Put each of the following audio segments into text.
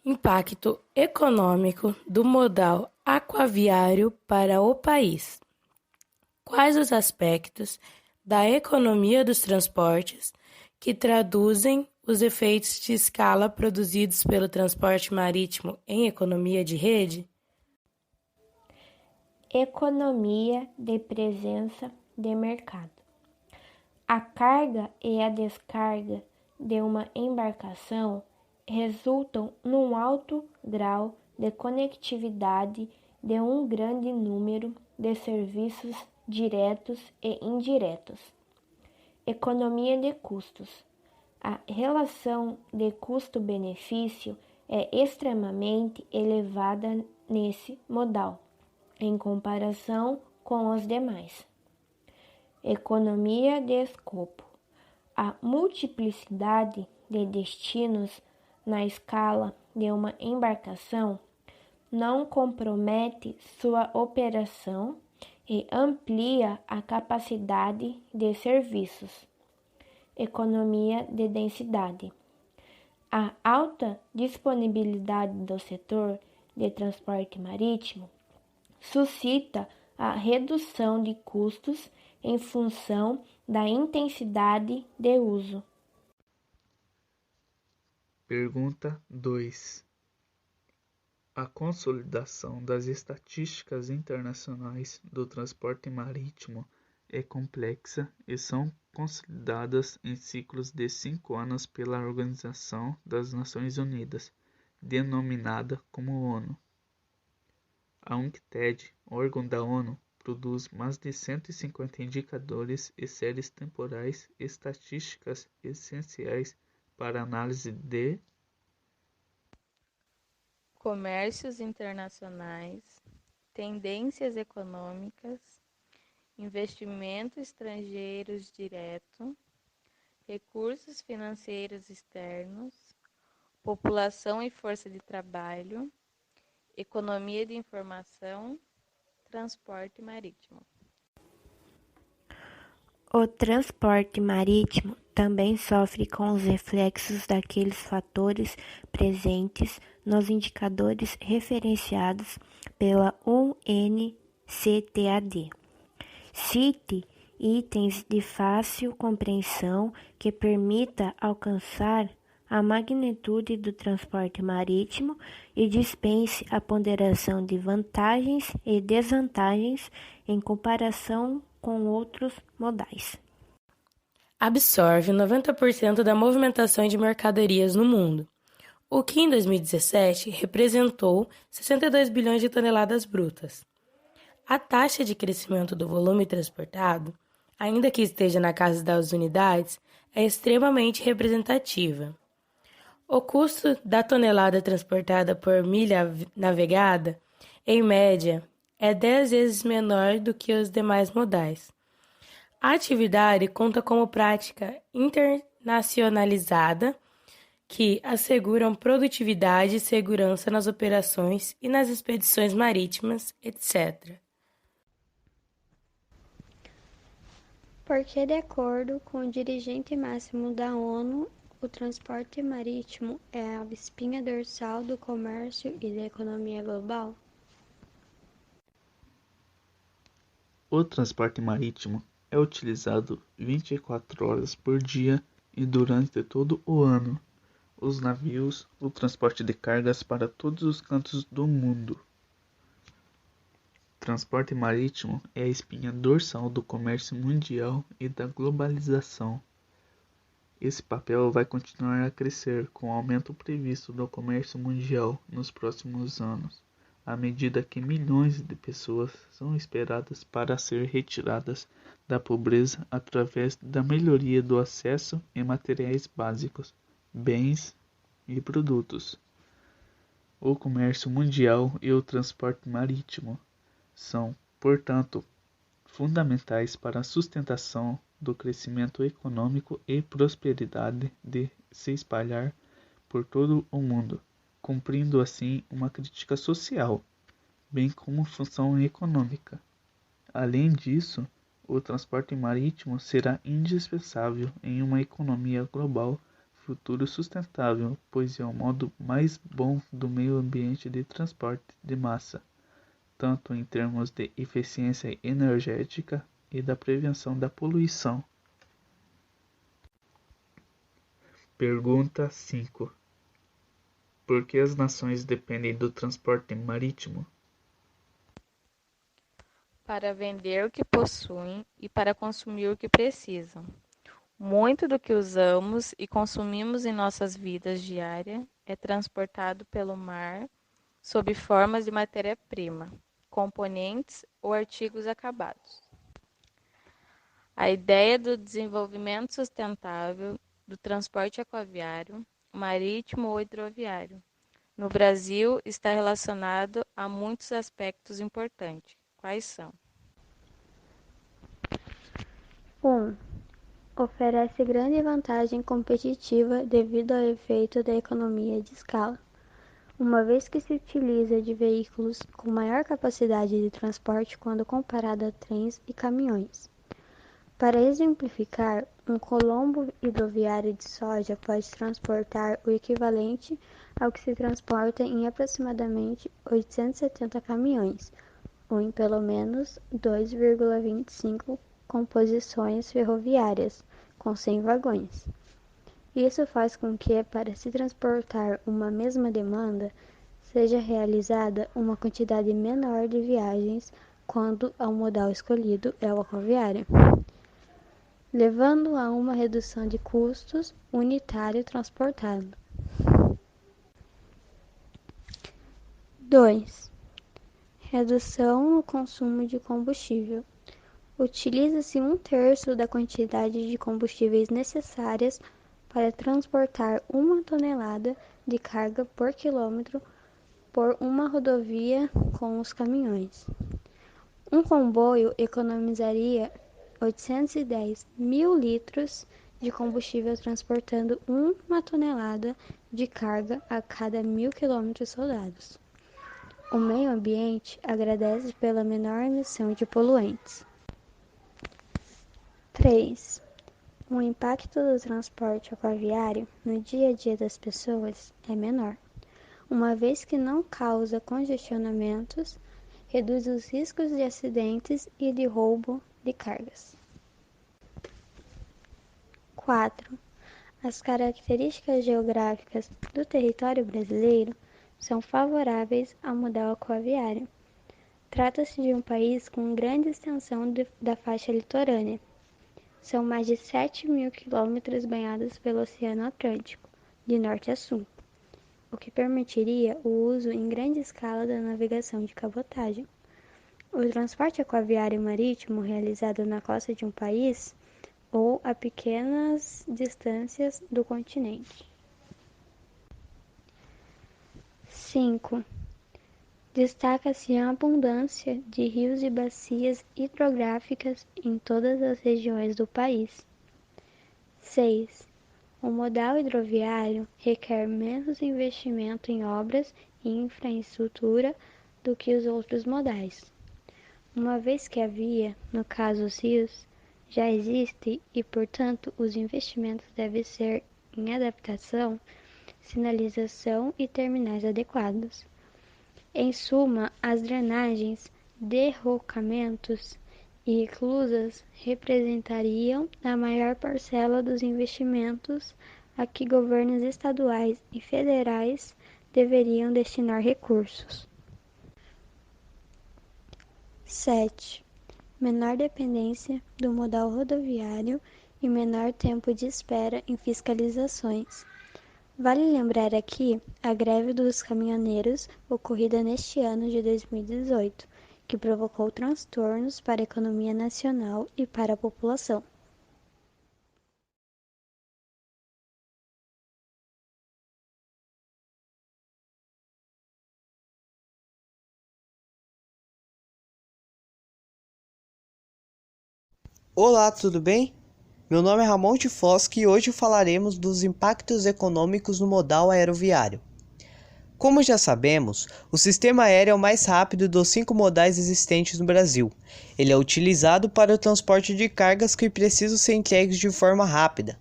Impacto econômico do modal aquaviário para o país. Quais os aspectos da economia dos transportes que traduzem os efeitos de escala produzidos pelo transporte marítimo em economia de rede? Economia de presença de mercado. A carga e a descarga de uma embarcação resultam num alto grau de conectividade de um grande número de serviços diretos e indiretos. Economia de custos. A relação de custo-benefício é extremamente elevada nesse modal, em comparação com os demais. Economia de escopo. A multiplicidade de destinos na escala de uma embarcação não compromete sua operação e amplia a capacidade de serviços. Economia de densidade. A alta disponibilidade do setor de transporte marítimo suscita a redução de custos em função da intensidade de uso. Pergunta 2. A consolidação das estatísticas internacionais do transporte marítimo é complexa e são consolidadas em ciclos de 5 anos pela Organização das Nações Unidas, denominada como ONU. A UNCTAD, órgão da ONU, produz mais de 150 indicadores e séries temporais estatísticas essenciais para análise de comércios internacionais, tendências econômicas, investimento estrangeiros direto, recursos financeiros externos, população e força de trabalho, economia de informação, transporte marítimo. O transporte marítimo também sofre com os reflexos daqueles fatores presentes nos indicadores referenciados pela UNCTAD. Cite itens de fácil compreensão que permita alcançar a magnitude do transporte marítimo e dispense a ponderação de vantagens e desvantagens em comparação com outros modais. Absorve 90% da movimentação de mercadorias no mundo, o que em 2017 representou 62 bilhões de toneladas brutas. A taxa de crescimento do volume transportado, ainda que esteja na casa das unidades, é extremamente representativa. O custo da tonelada transportada por milha navegada, em média, é 10 vezes menor do que os demais modais. A atividade conta como prática internacionalizada que asseguram produtividade e segurança nas operações e nas expedições marítimas, etc. Porque, de acordo com o dirigente máximo da ONU, o transporte marítimo é a espinha dorsal do comércio e da economia global? O transporte marítimo é utilizado 24 horas por dia e durante todo o ano. Os navios, o transporte de cargas para todos os cantos do mundo. Transporte marítimo é a espinha dorsal do comércio mundial e da globalização. Esse papel vai continuar a crescer com o aumento previsto do comércio mundial nos próximos anos, à medida que milhões de pessoas são esperadas para ser retiradas da pobreza através da melhoria do acesso a materiais básicos, bens e produtos. O comércio mundial e o transporte marítimo são, portanto, fundamentais para a sustentação do crescimento econômico e prosperidade de se espalhar por todo o mundo, cumprindo assim uma crítica social, bem como função econômica. Além disso, o transporte marítimo será indispensável em uma economia global futuro sustentável, pois é o modo mais bom do meio ambiente de transporte de massa, tanto em termos de eficiência energética e da prevenção da poluição. Pergunta 5. Por que as nações dependem do transporte marítimo? Para vender o que possuem e para consumir o que precisam. Muito do que usamos e consumimos em nossas vidas diárias é transportado pelo mar sob formas de matéria-prima, componentes ou artigos acabados. A ideia do desenvolvimento sustentável do transporte aquaviário, marítimo ou hidroviário, no Brasil está relacionado a muitos aspectos importantes. Quais são? 1. Oferece grande vantagem competitiva devido ao efeito da economia de escala, uma vez que se utiliza de veículos com maior capacidade de transporte quando comparado a trens e caminhões. Para exemplificar, um colombo hidroviário de soja pode transportar o equivalente ao que se transporta em aproximadamente 870 caminhões, ou em pelo menos 2,25 composições ferroviárias, com 100 vagões. Isso faz com que, para se transportar uma mesma demanda, seja realizada uma quantidade menor de viagens quando o modal escolhido é o aquaviário, levando a uma redução de custos unitário transportado. 2. Redução no consumo de combustível. Utiliza-se 1/3 da quantidade de combustíveis necessárias para transportar 1 tonelada de carga por quilômetro por uma rodovia com os caminhões. Um comboio economizaria 810 mil litros de combustível transportando 1 tonelada de carga a cada 1.000 quilômetros rodados. O meio ambiente agradece pela menor emissão de poluentes. 3. O impacto do transporte aquaviário no dia a dia das pessoas é menor, uma vez que não causa congestionamentos, reduz os riscos de acidentes e de roubo de cargas. 4. As características geográficas do território brasileiro são favoráveis ao modal aquaviário. Trata-se de um país com grande extensão da faixa litorânea. São mais de 7.000 quilômetros banhados pelo Oceano Atlântico, de norte a sul, o que permitiria o uso em grande escala da navegação de cabotagem. O transporte aquaviário marítimo realizado na costa de um país ou a pequenas distâncias do continente. 5. Destaca-se a abundância de rios e bacias hidrográficas em todas as regiões do país. 6. O modal hidroviário requer menos investimento em obras e infraestrutura do que os outros modais, uma vez que a via, no caso os rios, já existe e, portanto, os investimentos devem ser em adaptação, sinalização e terminais adequados. Em suma, as drenagens, derrocamentos e eclusas representariam a maior parcela dos investimentos a que governos estaduais e federais deveriam destinar recursos. 7. Menor dependência do modal rodoviário e menor tempo de espera em fiscalizações. Vale lembrar aqui a greve dos caminhoneiros ocorrida neste ano de 2018, que provocou transtornos para a economia nacional e para a população. Olá, tudo bem? Meu nome é Ramon Tifoschi e hoje falaremos dos impactos econômicos no modal aeroviário. Como já sabemos, o sistema aéreo é o mais rápido dos 5 modais existentes no Brasil. Ele é utilizado para o transporte de cargas que precisam ser entregues de forma rápida.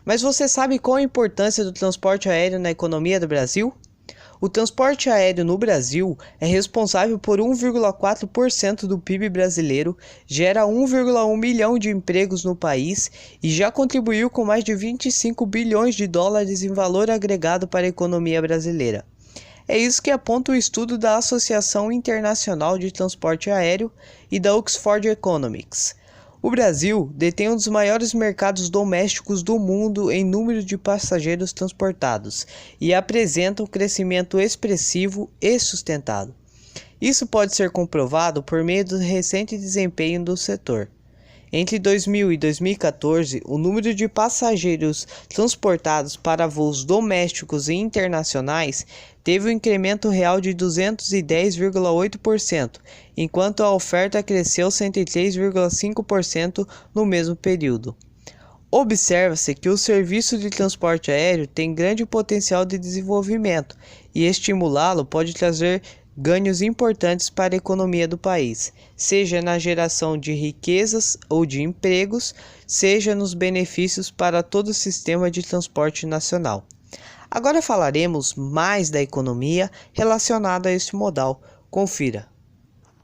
Mas você sabe qual a importância do transporte aéreo na economia do Brasil? O transporte aéreo no Brasil é responsável por 1,4% do PIB brasileiro, gera 1,1 milhão de empregos no país e já contribuiu com mais de 25 bilhões de dólares em valor agregado para a economia brasileira. É isso que aponta o estudo da Associação Internacional de Transporte Aéreo e da Oxford Economics. O Brasil detém um dos maiores mercados domésticos do mundo em número de passageiros transportados e apresenta um crescimento expressivo e sustentado. Isso pode ser comprovado por meio do recente desempenho do setor. Entre 2000 e 2014, o número de passageiros transportados para voos domésticos e internacionais teve um incremento real de 210,8%, enquanto a oferta cresceu 103,5% no mesmo período. Observa-se que o serviço de transporte aéreo tem grande potencial de desenvolvimento e estimulá-lo pode trazer ganhos importantes para a economia do país, seja na geração de riquezas ou de empregos, seja nos benefícios para todo o sistema de transporte nacional. Agora falaremos mais da economia relacionada a este modal. Confira.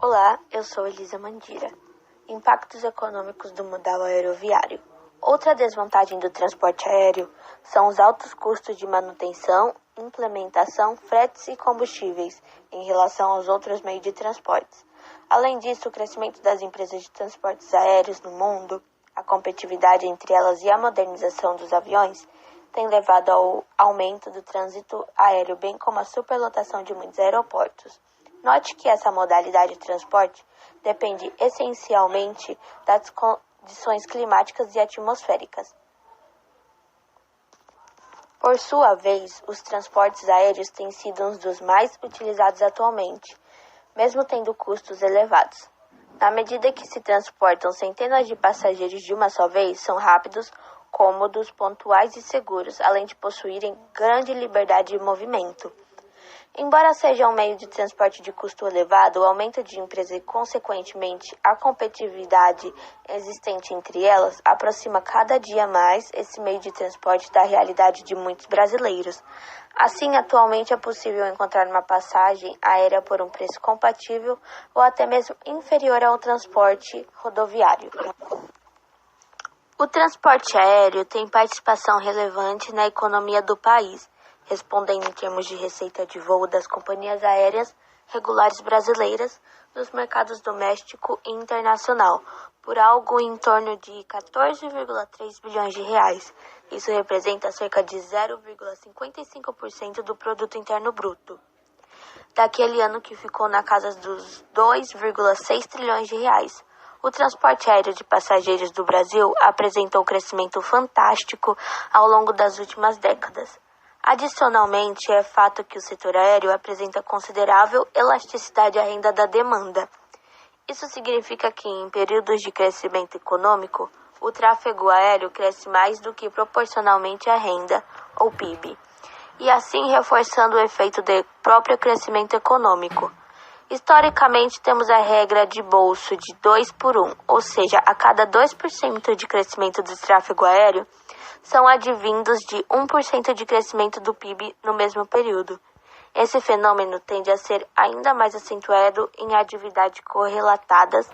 Olá, eu sou Elisa Mandira. Impactos econômicos do modal aeroviário. Outra desvantagem do transporte aéreo são os altos custos de manutenção, implementação, fretes e combustíveis em relação aos outros meios de transportes. Além disso, o crescimento das empresas de transportes aéreos no mundo, a competitividade entre elas e a modernização dos aviões tem levado ao aumento do trânsito aéreo, bem como a superlotação de muitos aeroportos. Note que essa modalidade de transporte depende essencialmente das condições climáticas e atmosféricas. Por sua vez, os transportes aéreos têm sido um dos mais utilizados atualmente, mesmo tendo custos elevados. Na medida que se transportam centenas de passageiros de uma só vez, são rápidos, cômodos, pontuais e seguros, além de possuírem grande liberdade de movimento. Embora seja um meio de transporte de custo elevado, o aumento de empresas e, consequentemente, a competitividade existente entre elas aproxima cada dia mais esse meio de transporte da realidade de muitos brasileiros. Assim, atualmente é possível encontrar uma passagem aérea por um preço compatível ou até mesmo inferior ao transporte rodoviário. O transporte aéreo tem participação relevante na economia do país, respondendo em termos de receita de voo das companhias aéreas regulares brasileiras nos mercados doméstico e internacional, por algo em torno de 14,3 bilhões de reais. Isso representa cerca de 0,55% do produto interno bruto daquele ano, que ficou na casa dos 2,6 trilhões de reais. O transporte aéreo de passageiros do Brasil apresentou um crescimento fantástico ao longo das últimas décadas. Adicionalmente, é fato que o setor aéreo apresenta considerável elasticidade à renda da demanda. Isso significa que, em períodos de crescimento econômico, o tráfego aéreo cresce mais do que proporcionalmente à renda, ou PIB, e assim reforçando o efeito do próprio crescimento econômico. Historicamente, temos a regra de bolso de 2 por 1, ou seja, a cada 2% de crescimento do tráfego aéreo, são advindos de 1% de crescimento do PIB no mesmo período. Esse fenômeno tende a ser ainda mais acentuado em atividades correlatadas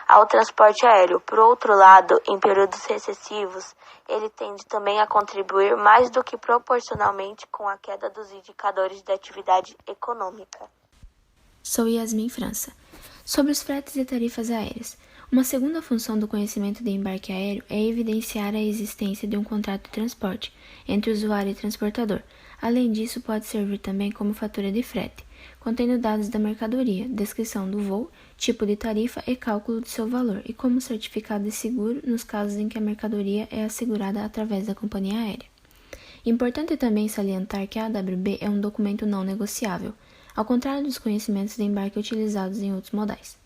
ao transporte aéreo. Por outro lado, em períodos recessivos, ele tende também a contribuir mais do que proporcionalmente com a queda dos indicadores de atividade econômica. Sou Yasmin França. Sobre os fretes e tarifas aéreas. Uma segunda função do conhecimento de embarque aéreo é evidenciar a existência de um contrato de transporte entre usuário e transportador. Além disso, pode servir também como fatura de frete, contendo dados da mercadoria, descrição do voo, tipo de tarifa e cálculo de seu valor, e como certificado de seguro nos casos em que a mercadoria é assegurada através da companhia aérea. Importante também salientar que a AWB é um documento não negociável, ao contrário dos conhecimentos de embarque utilizados em outros modais.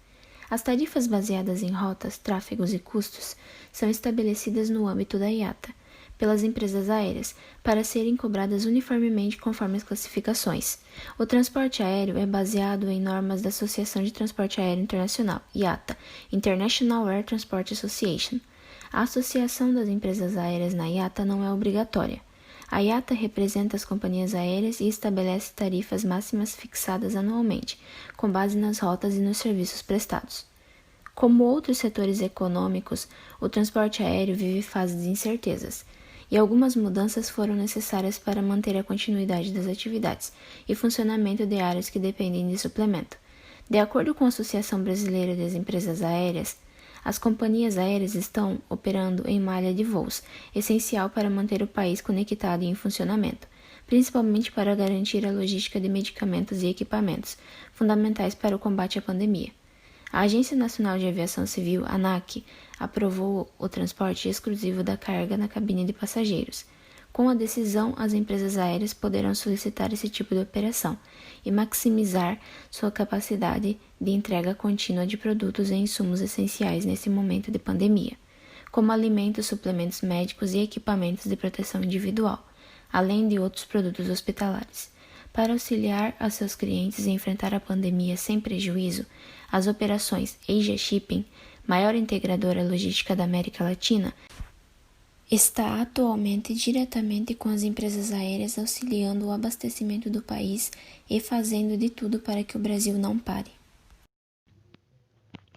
As tarifas baseadas em rotas, tráfegos e custos são estabelecidas no âmbito da IATA, pelas empresas aéreas, para serem cobradas uniformemente conforme as classificações. O transporte aéreo é baseado em normas da Associação de Transporte Aéreo Internacional, IATA, International Air Transport Association. A associação das empresas aéreas na IATA não é obrigatória. A IATA representa as companhias aéreas e estabelece tarifas máximas fixadas anualmente, com base nas rotas e nos serviços prestados. Como outros setores econômicos, o transporte aéreo vive fases de incertezas, e algumas mudanças foram necessárias para manter a continuidade das atividades e funcionamento de áreas que dependem de suplemento. De acordo com a Associação Brasileira das Empresas Aéreas, as companhias aéreas estão operando em malha de voos, essencial para manter o país conectado e em funcionamento, principalmente para garantir a logística de medicamentos e equipamentos, fundamentais para o combate à pandemia. A Agência Nacional de Aviação Civil, ANAC, aprovou o transporte exclusivo da carga na cabine de passageiros. Com a decisão, as empresas aéreas poderão solicitar esse tipo de operação e maximizar sua capacidade de entrega contínua de produtos e insumos essenciais nesse momento de pandemia, como alimentos, suplementos médicos e equipamentos de proteção individual, além de outros produtos hospitalares. Para auxiliar a seus clientes a enfrentar a pandemia sem prejuízo, as operações Asia Shipping, maior integradora logística da América Latina, está atualmente diretamente com as empresas aéreas auxiliando o abastecimento do país e fazendo de tudo para que o Brasil não pare.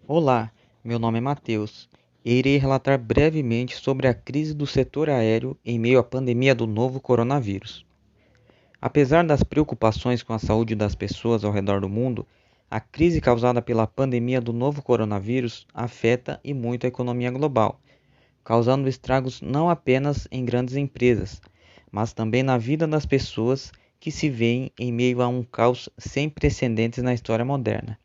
Olá, meu nome é Matheus e irei relatar brevemente sobre a crise do setor aéreo em meio à pandemia do novo coronavírus. Apesar das preocupações com a saúde das pessoas ao redor do mundo, a crise causada pela pandemia do novo coronavírus afeta e muito a economia global, causando estragos não apenas em grandes empresas, mas também na vida das pessoas que se veem em meio a um caos sem precedentes na história moderna.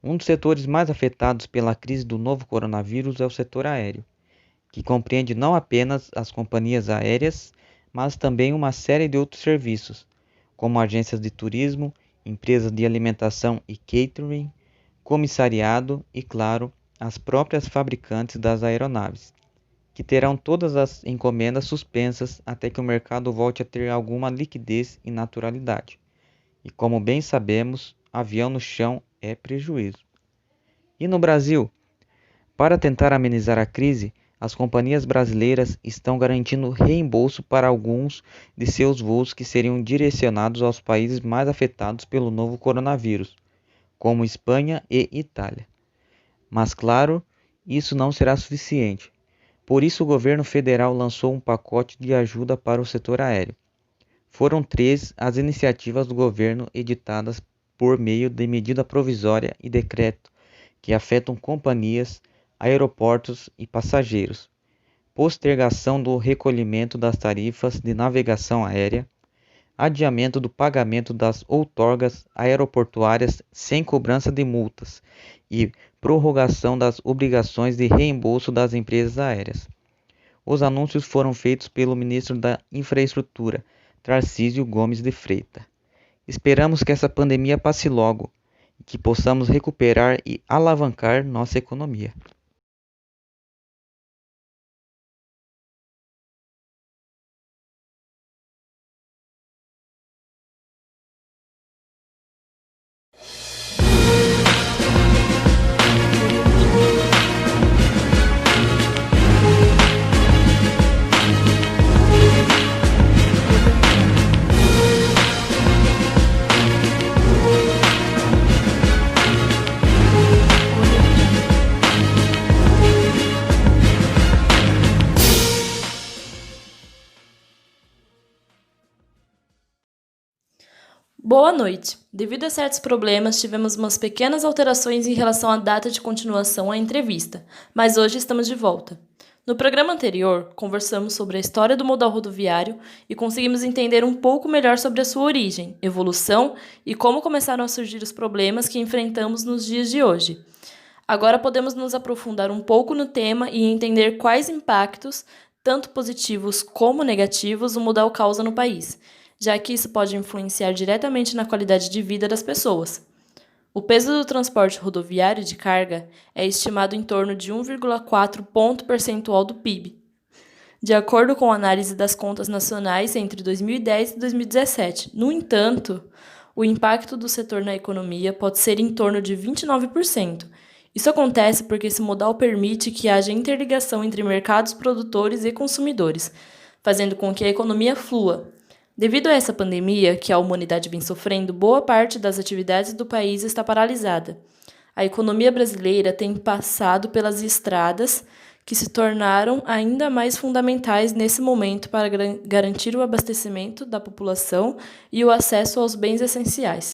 Um dos setores mais afetados pela crise do novo coronavírus é o setor aéreo, que compreende não apenas as companhias aéreas, mas também uma série de outros serviços, como agências de turismo, empresas de alimentação e catering, comissariado e, claro, as próprias fabricantes das aeronaves, que terão todas as encomendas suspensas até que o mercado volte a ter alguma liquidez e naturalidade. E como bem sabemos, avião no chão é prejuízo. E no Brasil? Para tentar amenizar a crise, as companhias brasileiras estão garantindo reembolso para alguns de seus voos que seriam direcionados aos países mais afetados pelo novo coronavírus, como Espanha e Itália. Mas, claro, isso não será suficiente. Por isso, o governo federal lançou um pacote de ajuda para o setor aéreo. Foram 3 as iniciativas do governo editadas por meio de medida provisória e decreto que afetam companhias, aeroportos e passageiros: postergação do recolhimento das tarifas de navegação aérea, adiamento do pagamento das outorgas aeroportuárias sem cobrança de multas e prorrogação das obrigações de reembolso das empresas aéreas. Os anúncios foram feitos pelo ministro da Infraestrutura, Tarcísio Gomes de Freitas. Esperamos que essa pandemia passe logo e que possamos recuperar e alavancar nossa economia. Boa noite. Devido a certos problemas, tivemos umas pequenas alterações em relação à data de continuação à entrevista, mas hoje estamos de volta. No programa anterior, conversamos sobre a história do modal rodoviário e conseguimos entender um pouco melhor sobre a sua origem, evolução e como começaram a surgir os problemas que enfrentamos nos dias de hoje. Agora podemos nos aprofundar um pouco no tema e entender quais impactos, tanto positivos como negativos, o modal causa no país, já que isso pode influenciar diretamente na qualidade de vida das pessoas. O peso do transporte rodoviário de carga é estimado em torno de 1,4 ponto percentual do PIB, de acordo com a análise das contas nacionais entre 2010 e 2017. No entanto, o impacto do setor na economia pode ser em torno de 29%, Isso acontece porque esse modal permite que haja interligação entre mercados produtores e consumidores, fazendo com que a economia flua. Devido a essa pandemia que a humanidade vem sofrendo, boa parte das atividades do país está paralisada. A economia brasileira tem passado pelas estradas que se tornaram ainda mais fundamentais nesse momento para garantir o abastecimento da população e o acesso aos bens essenciais.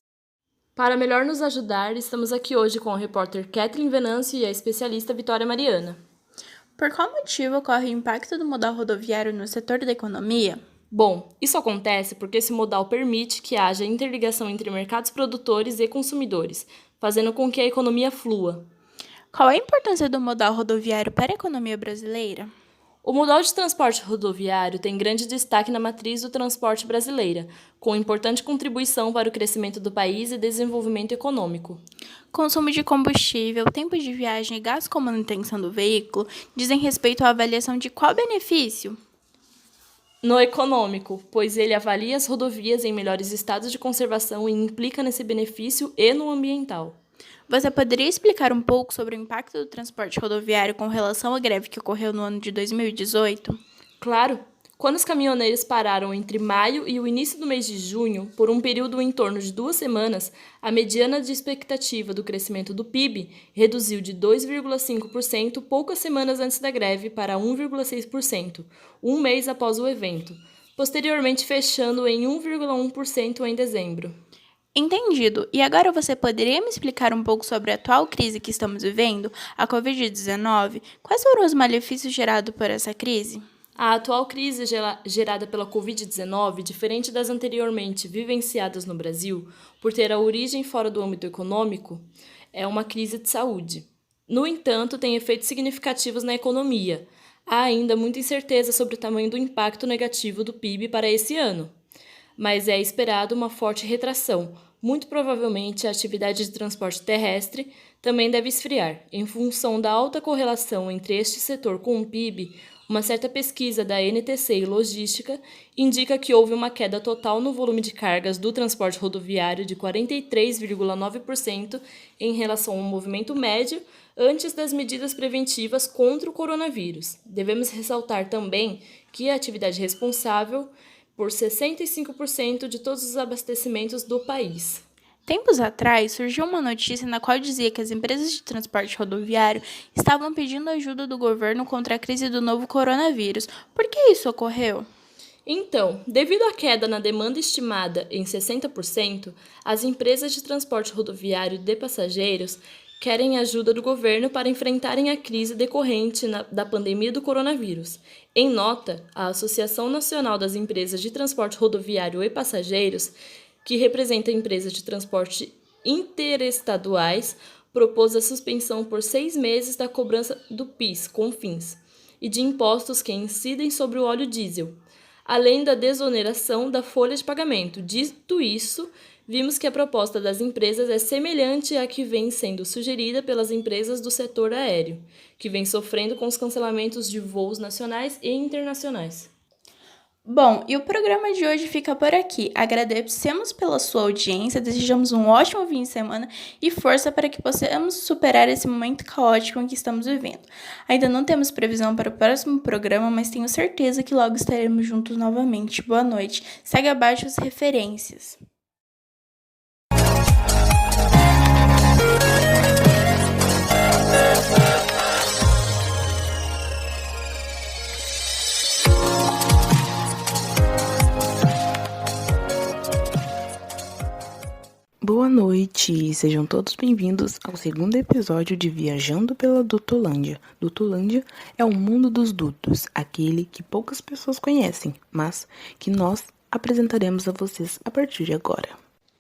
Para melhor nos ajudar, estamos aqui hoje com a repórter Kathleen Venâncio e a especialista Vitória Mariana. Por qual motivo ocorre o impacto do modal rodoviário no setor da economia? Bom, isso acontece porque esse modal permite que haja interligação entre mercados produtores e consumidores, fazendo com que a economia flua. Qual a importância do modal rodoviário para a economia brasileira? O modal de transporte rodoviário tem grande destaque na matriz do transporte brasileira, com importante contribuição para o crescimento do país e desenvolvimento econômico. Consumo de combustível, tempo de viagem e gasto com manutenção do veículo dizem respeito à avaliação de qual benefício? No econômico, pois ele avalia as rodovias em melhores estados de conservação e implica nesse benefício e no ambiental. Você poderia explicar um pouco sobre o impacto do transporte rodoviário com relação à greve que ocorreu no ano de 2018? Claro! Quando os caminhoneiros pararam entre maio e o início do mês de junho, por um período em torno de 2 semanas, a mediana de expectativa do crescimento do PIB reduziu de 2,5% poucas semanas antes da greve para 1,6%, um mês após o evento, posteriormente fechando em 1,1% em dezembro. Entendido. E agora você poderia me explicar um pouco sobre a atual crise que estamos vivendo, a Covid-19? Quais foram os malefícios gerados por essa crise? A atual crise gerada pela Covid-19, diferente das anteriormente vivenciadas no Brasil, por ter a origem fora do âmbito econômico, é uma crise de saúde. No entanto, tem efeitos significativos na economia. Há ainda muita incerteza sobre o tamanho do impacto negativo do PIB para esse ano, mas é esperado uma forte retração. Muito provavelmente, a atividade de transporte terrestre também deve esfriar. Em função da alta correlação entre este setor com o PIB, uma certa pesquisa da NTC e Logística indica que houve uma queda total no volume de cargas do transporte rodoviário de 43,9% em relação ao movimento médio antes das medidas preventivas contra o coronavírus. Devemos ressaltar também que a atividade responsável por 65% de todos os abastecimentos do país. Tempos atrás, surgiu uma notícia na qual dizia que as empresas de transporte rodoviário estavam pedindo ajuda do governo contra a crise do novo coronavírus. Por que isso ocorreu? Então, devido à queda na demanda estimada em 60%, as empresas de transporte rodoviário de passageiros querem ajuda do governo para enfrentarem a crise decorrente da pandemia do coronavírus. Em nota, a Associação Nacional das Empresas de Transporte Rodoviário e Passageiros, que representa empresas de transporte interestaduais, propôs a suspensão por 6 meses da cobrança do PIS, CONFINS, e de impostos que incidem sobre o óleo diesel, além da desoneração da folha de pagamento. Dito isso, vimos que a proposta das empresas é semelhante à que vem sendo sugerida pelas empresas do setor aéreo, que vem sofrendo com os cancelamentos de voos nacionais e internacionais. Bom, e o programa de hoje fica por aqui. Agradecemos pela sua audiência, desejamos um ótimo fim de semana e força para que possamos superar esse momento caótico em que estamos vivendo. Ainda não temos previsão para o próximo programa, mas tenho certeza que logo estaremos juntos novamente. Boa noite. Segue abaixo as referências. Boa noite, sejam todos bem-vindos ao segundo episódio de Viajando pela Dutolândia. Dutolândia é o mundo dos dutos, aquele que poucas pessoas conhecem, mas que nós apresentaremos a vocês a partir de agora.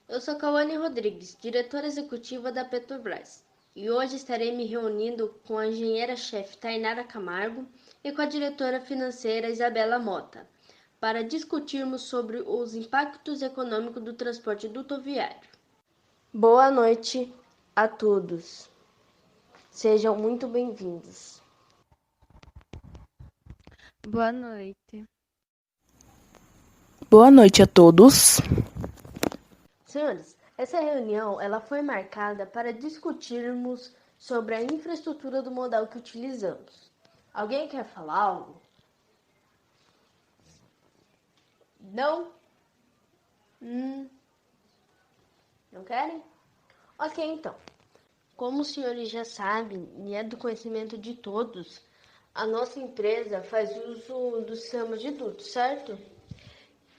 Eu sou Cauane Rodrigues, diretora executiva da Petrobras, e hoje estarei me reunindo com a engenheira-chefe Tainara Camargo e com a diretora financeira Isabela Mota, para discutirmos sobre os impactos econômicos do transporte dutoviário. Boa noite a todos. Sejam muito bem-vindos. Boa noite. Boa noite a todos. Senhores, essa reunião ela foi marcada para discutirmos sobre a infraestrutura do modal que utilizamos. Alguém quer falar algo? Não? Não querem? Ok, então. Como os senhores já sabem, e é do conhecimento de todos, a nossa empresa faz uso do sistema de dutos, certo?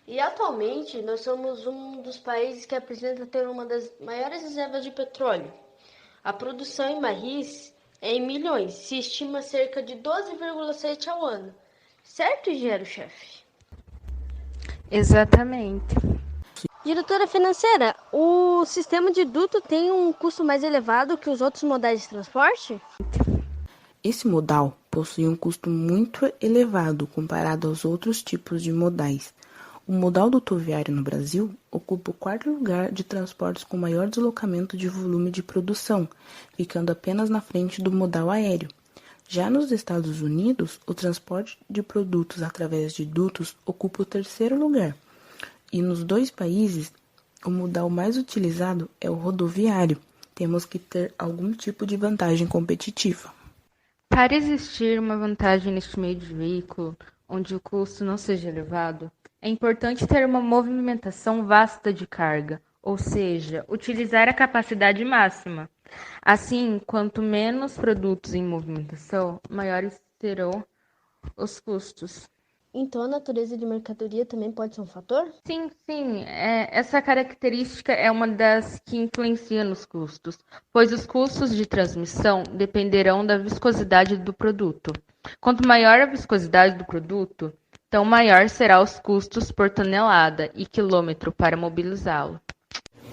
E atualmente nós somos um dos países que apresenta ter uma das maiores reservas de petróleo. A produção em barris é em milhões, se estima cerca de 12,7 ao ano. Certo, engenheiro-chefe? Exatamente. Diretora financeira, o sistema de duto tem um custo mais elevado que os outros modais de transporte? Esse modal possui um custo muito elevado comparado aos outros tipos de modais. O modal dutoviário no Brasil ocupa o quarto lugar de transportes com maior deslocamento de volume de produção, ficando apenas na frente do modal aéreo. Já nos Estados Unidos, o transporte de produtos através de dutos ocupa o terceiro lugar. E nos dois países, o modal mais utilizado é o rodoviário. Temos que ter algum tipo de vantagem competitiva. Para existir uma vantagem neste meio de veículo, onde o custo não seja elevado, é importante ter uma movimentação vasta de carga, ou seja, utilizar a capacidade máxima. Assim, quanto menos produtos em movimentação, maiores serão os custos. Então a natureza de mercadoria também pode ser um fator? Sim, essa característica é uma das que influencia nos custos, pois os custos de transmissão dependerão da viscosidade do produto. Quanto maior a viscosidade do produto, tão maior serão os custos por tonelada e quilômetro para mobilizá-lo.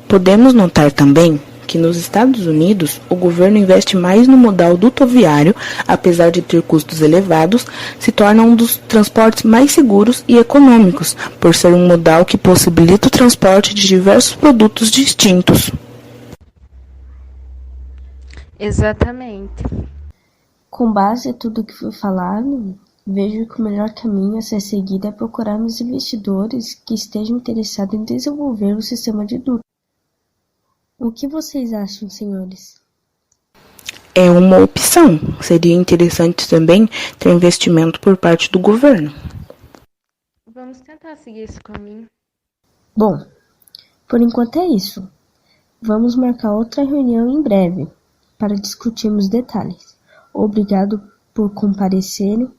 Podemos notar também que nos Estados Unidos o governo investe mais no modal dutoviário, apesar de ter custos elevados, se torna um dos transportes mais seguros e econômicos, por ser um modal que possibilita o transporte de diversos produtos distintos. Exatamente. Com base em tudo que foi falado, vejo que o melhor caminho a ser seguido é procurarmos investidores que estejam interessados em desenvolver o sistema de duto. O que vocês acham, senhores? É uma opção. Seria interessante também ter investimento por parte do governo. Vamos tentar seguir esse caminho. Bom, por enquanto é isso. Vamos marcar outra reunião em breve para discutirmos detalhes. Obrigado por comparecerem.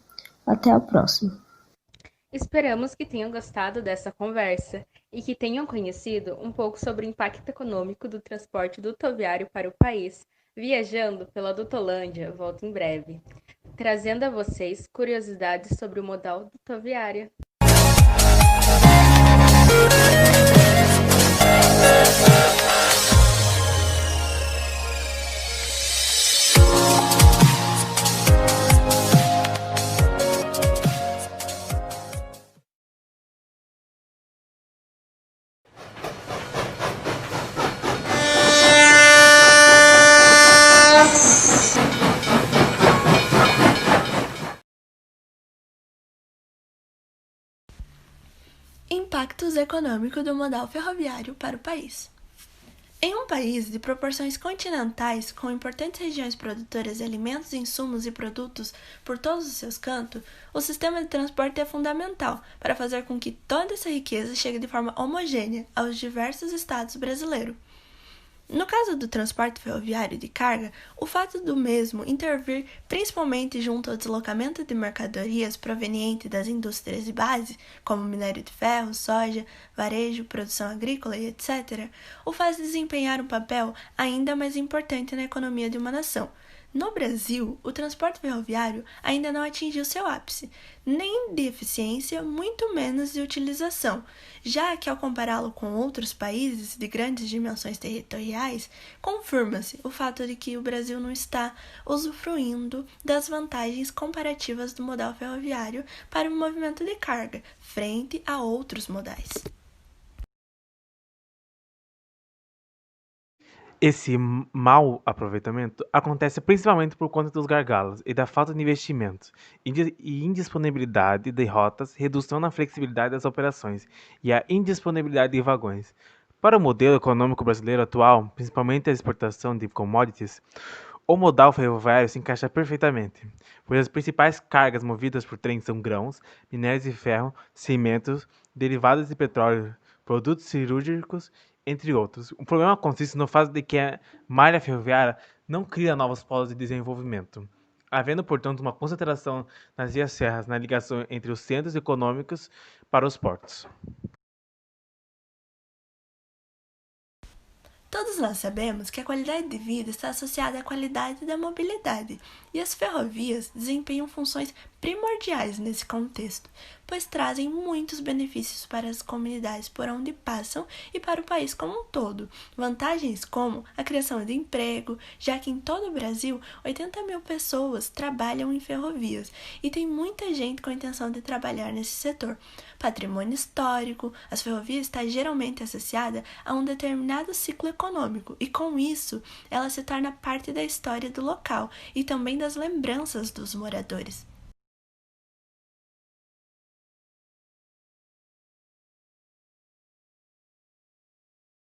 Até a próxima. Esperamos que tenham gostado dessa conversa e que tenham conhecido um pouco sobre o impacto econômico do transporte dutoviário para o país. Viajando pela Dutolândia, volto em breve, trazendo a vocês curiosidades sobre o modal dutoviário. Impactos econômicos do modal ferroviário para o país. Em um país de proporções continentais, com importantes regiões produtoras de alimentos, insumos e produtos por todos os seus cantos, o sistema de transporte é fundamental para fazer com que toda essa riqueza chegue de forma homogênea aos diversos estados brasileiros. No caso do transporte ferroviário de carga, o fato do mesmo intervir principalmente junto ao deslocamento de mercadorias provenientes das indústrias de base, como minério de ferro, soja, varejo, produção agrícola e etc., o faz desempenhar um papel ainda mais importante na economia de uma nação. No Brasil, o transporte ferroviário ainda não atingiu seu ápice, nem de eficiência, muito menos de utilização, já que ao compará-lo com outros países de grandes dimensões territoriais, confirma-se o fato de que o Brasil não está usufruindo das vantagens comparativas do modal ferroviário para o movimento de carga, frente a outros modais. Esse mau aproveitamento acontece principalmente por conta dos gargalos e da falta de investimento, e indisponibilidade de rotas, redução na flexibilidade das operações e a indisponibilidade de vagões. Para o modelo econômico brasileiro atual, principalmente a exportação de commodities, O modal ferroviário se encaixa perfeitamente, pois as principais cargas movidas por trem são grãos, minérios de ferro, cimentos, derivados de petróleo, produtos cirúrgicos, entre outros. O problema consiste no fato de que a malha ferroviária não cria novos polos de desenvolvimento, havendo, portanto, uma concentração nas vias férreas na ligação entre os centros econômicos para os portos. Todos nós sabemos que a qualidade de vida está associada à qualidade da mobilidade, e as ferrovias desempenham funções primordiais nesse contexto, pois trazem muitos benefícios para as comunidades por onde passam e para o país como um todo. Vantagens como a criação de emprego, já que em todo o Brasil 80 mil pessoas trabalham em ferrovias e tem muita gente com a intenção de trabalhar nesse setor. Patrimônio histórico, as ferrovias estão geralmente associadas a um determinado ciclo econômico e com isso ela se torna parte da história do local e também das lembranças dos moradores.